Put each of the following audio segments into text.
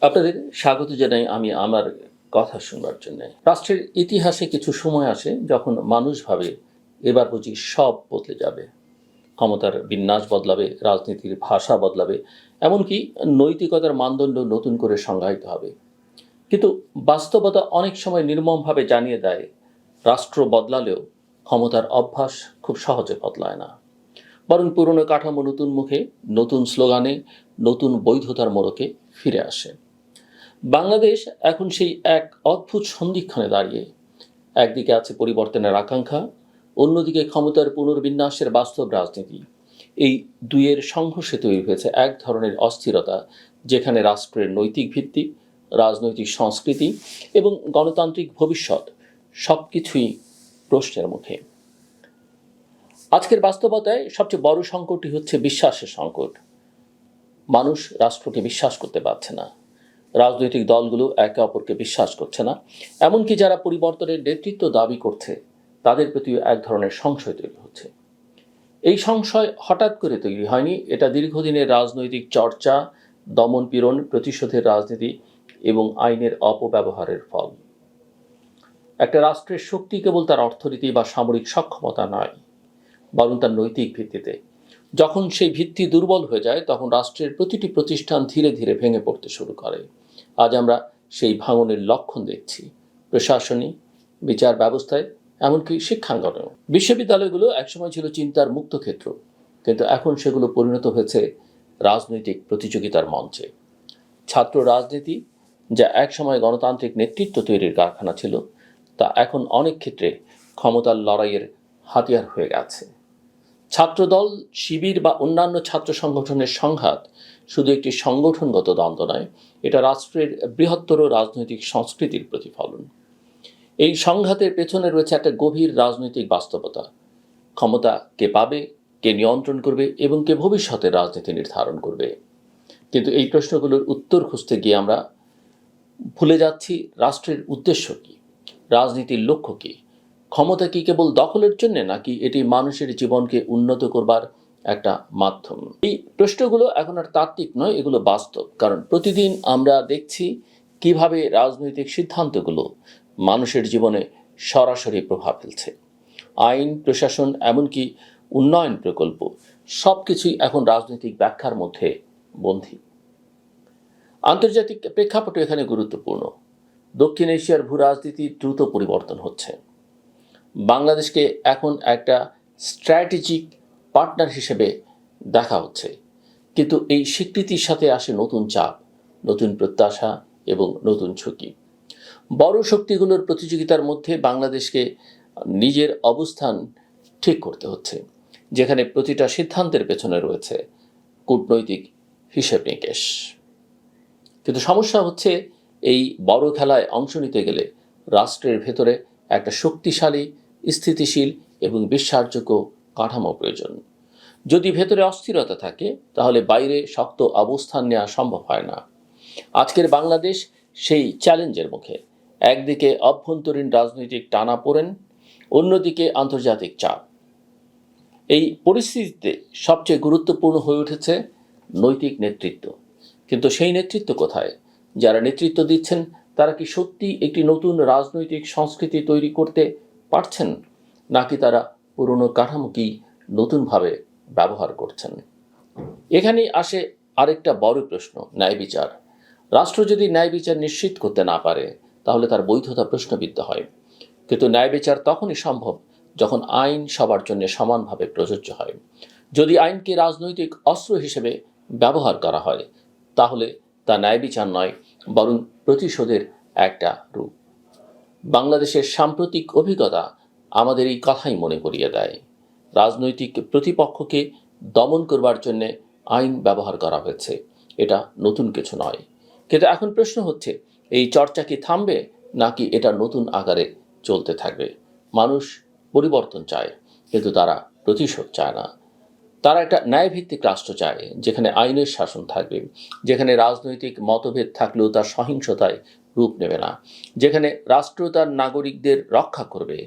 আপনাদের স্বাগত জানাই আমি আমার কথা শুনবার জন্য। রাষ্ট্রের ইতিহাসে কিছু সময় আসে যখন মানুষ ভাবে এবার বুঝি সব বদলে যাবে, ক্ষমতার বিন্যাস বদলাবে, রাজনীতির ভাষা বদলাবে, এমনকি নৈতিকতার মানদণ্ড নতুন করে সংজ্ঞায়িত হবে। কিন্তু বাস্তবতা অনেক সময় নির্মমভাবে জানিয়ে দেয়, রাষ্ট্র বদলালেও ক্ষমতার অভ্যাস খুব সহজে বদলায় না, বরং পুরনো কাঠামো নতুন মুখে, নতুন স্লোগানে, নতুন বৈধতার মোড়কে ফিরে আসে। বাংলাদেশ এখন সেই এক অদ্ভুত সন্ধিক্ষণে দাঁড়িয়ে। একদিকে আছে পরিবর্তনের আকাঙ্ক্ষা, অন্যদিকে ক্ষমতার পুনর্বিন্যাসের বাস্তব রাজনীতি। এই দুইয়ের সংঘর্ষে তৈরি হয়েছে এক ধরনের অস্থিরতা, যেখানে রাষ্ট্রের নৈতিক ভিত্তি, রাজনৈতিক সংস্কৃতি এবং গণতান্ত্রিক ভবিষ্যৎ সবকিছুই প্রশ্নের মুখে। আজকের বাস্তবতায় সবচেয়ে বড় সংকটটি হচ্ছে বিশ্বাসের সংকট। মানুষ রাষ্ট্রকে বিশ্বাস করতে পারছে না, রাজনৈতিক দলগুলো একে অপরকে বিশ্বাস করছে না, এমনকি যারা পরিবর্তনের নেতৃত্ব দাবি করছে তাদের প্রতিও এক ধরনের সংশয় তৈরি হচ্ছে। এই সংশয় হঠাৎ করে তৈরি হয়নি, এটা দীর্ঘদিনের রাজনৈতিক চর্চা, দমন পীড়ন, প্রতিশোধের রাজনীতি এবং আইনের অপব্যবহারের ফল। একটা রাষ্ট্রের শক্তি কেবল তার অর্থনীতি বা সামরিক সক্ষমতা নয়, বরং তার নৈতিক ভিত্তিতে। যখন সেই ভিত্তি দুর্বল হয়ে যায়, তখন রাষ্ট্রের প্রতিটি প্রতিষ্ঠান ধীরে ধীরে ভেঙে পড়তে শুরু করে। আজ আমরা সেই ভাঙনের লক্ষণ দেখছি, প্রশাসনিক, বিচার ব্যবস্থায়, এমনকি শিক্ষাঙ্গনেও। বিশ্ববিদ্যালয়গুলো একসময় ছিল চিন্তার মুক্ত ক্ষেত্র, কিন্তু এখন সেগুলো পরিণত হয়েছে রাজনৈতিক প্রতিযোগিতার মঞ্চে। ছাত্র রাজনীতি, যা একসময় গণতান্ত্রিক নেতৃত্ব তৈরির কারখানা ছিল, তা এখন অনেক ক্ষেত্রে ক্ষমতার লড়াইয়ের হাতিয়ার হয়ে গেছে। ছাত্রদল, শিবির বা অন্যান্য ছাত্র সংগঠনের সংঘাত শুধু একটি সংগঠনগত দ্বন্দ্ব নয়, এটা রাষ্ট্রের বৃহত্তর রাজনৈতিক সংস্কৃতির প্রতিফলন। এই সংঘাতের পেছনে রয়েছে একটা গভীর রাজনৈতিক বাস্তবতা। ক্ষমতা কে পাবে, কে নিয়ন্ত্রণ করবে এবং কে ভবিষ্যতের রাজনীতি নির্ধারণ করবে। কিন্তু এই প্রশ্নগুলোর উত্তর খুঁজতে গিয়ে আমরা ভুলে যাচ্ছি রাষ্ট্রের উদ্দেশ্য কী, রাজনীতির লক্ষ্য কী, ক্ষমতা কি কেবল দখলের জন্য, নাকি এটি মানুষের জীবনকে উন্নত করবার একটা মাধ্যম। এই প্রশ্নগুলো এখন আর তাত্ত্বিক নয়, এগুলো বাস্তব। কারণ প্রতিদিন আমরা দেখছি কিভাবে রাজনৈতিক সিদ্ধান্তগুলো মানুষের জীবনে সরাসরি প্রভাব ফেলছে। আইন, প্রশাসন, এমনকি উন্নয়ন প্রকল্প, সব কিছুই এখন রাজনৈতিক ব্যাখ্যার মধ্যে বন্দী। আন্তর্জাতিক প্রেক্ষাপট এখানে গুরুত্বপূর্ণ। দক্ষিণ এশিয়ার ভূ রাজনীতি দ্রুত পরিবর্তন হচ্ছে। বাংলাদেশকে এখন একটা স্ট্র্যাটেজিক পার্টনার হিসেবে দেখা হচ্ছে, কিন্তু এই স্বীকৃতির সাথে আসে নতুন চাপ, নতুন প্রত্যাশা এবং নতুন ঝুঁকি। বড় শক্তিগুলোর প্রতিযোগিতার মধ্যে বাংলাদেশকে নিজের অবস্থান ঠিক করতে হচ্ছে, যেখানে প্রতিটা সিদ্ধান্তের পেছনে রয়েছে কূটনৈতিক হিসেব নিকেশ। কিন্তু সমস্যা হচ্ছে, এই বড় খেলায় অংশ নিতে গেলে রাষ্ট্রের ভেতরে একটা শক্তিশালী, স্থিতিশীল এবং বিশ্বাসযোগ্য কাঠামো প্রয়োজন। যদি ভেতরে অস্থিরতা থাকে, তাহলে বাইরে শক্ত অবস্থান নেওয়া সম্ভব হয় না। আজকের বাংলাদেশ সেই চ্যালেঞ্জের মুখে। একদিকে অভ্যন্তরীণ রাজনৈতিক টানাপোড়েন, অন্যদিকে আন্তর্জাতিক চাপ। এই পরিস্থিতিতে সবচেয়ে গুরুত্বপূর্ণ হয়ে উঠেছে নৈতিক নেতৃত্ব। কিন্তু সেই নেতৃত্ব কোথায়? যারা নেতৃত্ব দিচ্ছেন তারা কি সত্যি একটি নতুন রাজনৈতিক সংস্কৃতি তৈরি করতে পারছেন, নাকি তারা পুরনো কাঠামোকেই নতুনভাবে ব্যবহার করছেন? এখানেই আসে আরেকটা বড় প্রশ্ন, ন্যায় বিচার। রাষ্ট্র যদি ন্যায় বিচার নিশ্চিত করতে না পারে, তাহলে তার বৈধতা প্রশ্নবিদ্ধ হয়। কিন্তু ন্যায় বিচার তখনই সম্ভব যখন আইন সবার জন্য সমানভাবে প্রযোজ্য হয়। যদি আইনকে রাজনৈতিক অস্ত্র হিসেবে ব্যবহার করা হয়, তাহলে তা ন্যায় বিচার নয়, বরং প্রতিশোধের একটা রূপ। বাংলাদেশের সাম্প্রতিক অভিজ্ঞতা আমাদের এই কথাই মনে করিয়ে দেয়। রাজনৈতিক প্রতিপক্ষকে দমন করবার জন্য আইন ব্যবহার করা হয়েছে, এটা নতুন কিছু নয়। কিন্তু এখন প্রশ্ন হচ্ছে, এই চর্চা কি থামবে, নাকি এটা নতুন আকারে চলতে থাকবে? মানুষ পরিবর্তন চায়, কিন্তু তারা প্রতিশোধ চায় না। তারা একটা ন্যায়ভিত্তিক রাষ্ট্র চায়, যেখানে আইনের শাসন থাকবে, যেখানে রাজনৈতিক মতভেদ থাকলেও তার সহিংসতায় রূপ নেবে না, যেখানে রাষ্ট্র তার নাগরিকদের রক্ষা করবে,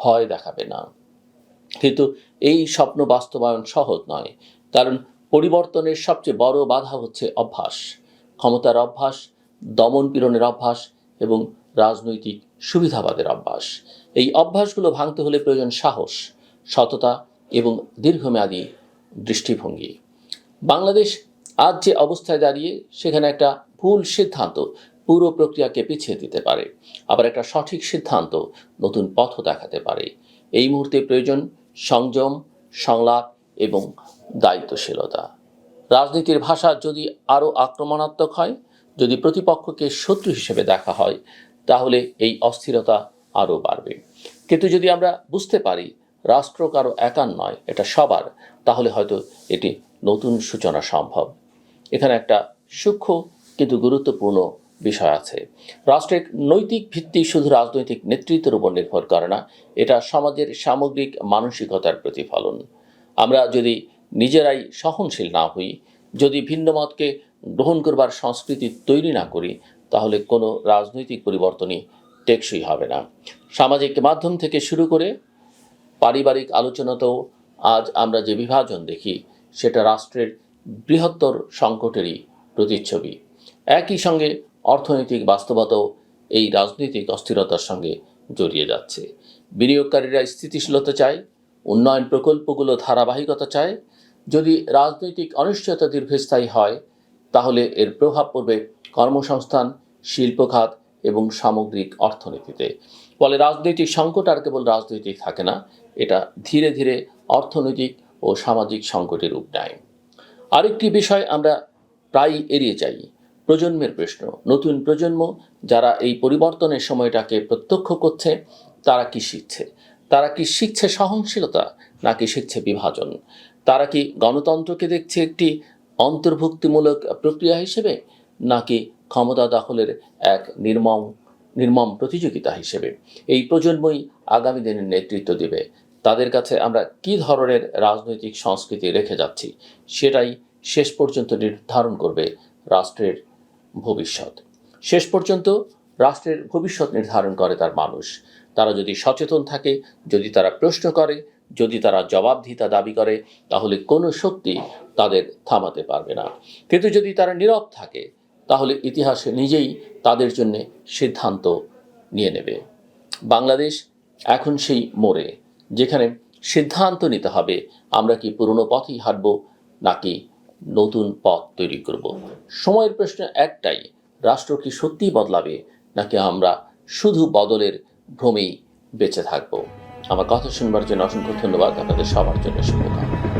ভয় দেখাবে না। কিন্তু এই স্বপ্ন বাস্তবায়ন সহজ নয়, কারণ পরিবর্তনের সবচেয়ে বড় বাধা হচ্ছে অভ্যাস। ক্ষমতার অভ্যাস, দমন পীড়নের অভ্যাস এবং রাজনৈতিক সুবিধাবাদের অভ্যাস। এই অভ্যাসগুলো ভাঙতে হলে প্রয়োজন সাহস, সততা এবং দীর্ঘমেয়াদী দৃষ্টিভঙ্গি। বাংলাদেশ আজ যে অবস্থায় দাঁড়িয়ে, সেখানে একটা ভুল সিদ্ধান্ত পুরো প্রক্রিয়াকে পিছিয়ে দিতে পারে, আবার একটা সঠিক সিদ্ধান্ত নতুন পথও দেখাতে পারে। এই মুহূর্তে প্রয়োজন সংযম, সংলাপ এবং দায়িত্বশীলতা। রাজনীতির ভাষা যদি আরও আক্রমণাত্মক হয়, যদি প্রতিপক্ষকে শত্রু হিসেবে দেখা হয়, তাহলে এই অস্থিরতা আরও বাড়বে। কিন্তু যদি আমরা বুঝতে পারি রাষ্ট্র কারো একার নয়, এটা সবার, তাহলে হয়তো এটি নতুন সূচনা সম্ভব। এখানে একটা সূক্ষ্ম কিন্তু গুরুত্বপূর্ণ বিষয় আছে। রাষ্ট্রের নৈতিক ভিত্তি শুধু রাজনৈতিক নেতৃত্বের উপর নির্ভর করে না, এটা সমাজের সামগ্রিক মানসিকতার প্রতিফলন। আমরা যদি নিজেরাই সহনশীল না হই, যদি ভিন্ন মতকে গ্রহণ করবার সংস্কৃতি তৈরি না করি, তাহলে কোনো রাজনৈতিক পরিবর্তনই টেকসই হবে না। সামাজিক মাধ্যম থেকে শুরু করে পারিবারিক আলোচনাতেও আজ আমরা যে বিভাজন দেখি, সেটা রাষ্ট্রের বৃহত্তর সংকটেরই প্রতিচ্ছবি। একই সঙ্গে অর্থনৈতিক বাস্তবতাও এই রাজনৈতিক অস্থিরতার সঙ্গে জড়িয়ে যাচ্ছে। বিনিয়োগকারীরা স্থিতিশীলতা চায়, উন্নয়ন প্রকল্পগুলো ধারাবাহিকতা চায়। যদি রাজনৈতিক অনিশ্চয়তা দীর্ঘস্থায়ী হয়, তাহলে এর প্রভাব পড়বে কর্মসংস্থান, শিল্প খাত এবং সামগ্রিক অর্থনীতিতে। ফলে রাজনৈতিক সংকট আর কেবল রাজনৈতিক থাকে না, এটা ধীরে ধীরে অর্থনৈতিক ও সামাজিক সংকটের রূপ নেয়। আরেকটি বিষয় আমরা প্রায়ই এড়িয়ে যাই, প্রজন্মের প্রশ্ন। নতুন প্রজন্ম যারা এই পরিবর্তনের সময়টাকে প্রত্যক্ষ করছে, তারা কি শিখছে? তারা কি শিখছে সহনশীলতা, নাকি শিখছে বিভাজন? তারা কি গণতন্ত্রকে দেখছে একটি অন্তর্ভুক্তিমূলক প্রক্রিয়া হিসেবে, নাকি ক্ষমতা দখলের এক নির্মম প্রতিযোগিতা হিসেবে? এই প্রজন্মই আগামী দিনের নেতৃত্ব দেবে। তাদের কাছে আমরা কি ধরনের রাজনৈতিক সংস্কৃতি রেখে যাচ্ছি, সেটাই শেষ পর্যন্ত নির্ধারণ করবে রাষ্ট্রের ভবিষ্যৎ। শেষ পর্যন্ত রাষ্ট্রের ভবিষ্যৎ নির্ধারণ করে তার মানুষ। তারা যদি সচেতন থাকে, যদি তারা প্রশ্ন করে, যদি তারা জবাবদিহিতা দাবি করে, তাহলে কোনো শক্তি তাদের থামাতে পারবে না। কিন্তু যদি তারা নীরব থাকে, তাহলে ইতিহাসে নিজেই তাদের জন্য সিদ্ধান্ত নিয়ে নেবে। বাংলাদেশ এখন সেই মোড়ে, যেখানে সিদ্ধান্ত নিতে হবে আমরা কি পুরনো পথেই হাঁটব, নাকি নতুন পথ তৈরি করব। সময়ের প্রশ্ন একটাই, রাষ্ট্র কি সত্যিই বদলাবে, নাকি আমরা শুধু বদলের ভ্রমেই বেঁচে থাকব। আমার কথা শুনবার জন্য অসংখ্য ধন্যবাদ। আপনাদের সবার জন্য শুভকামনা।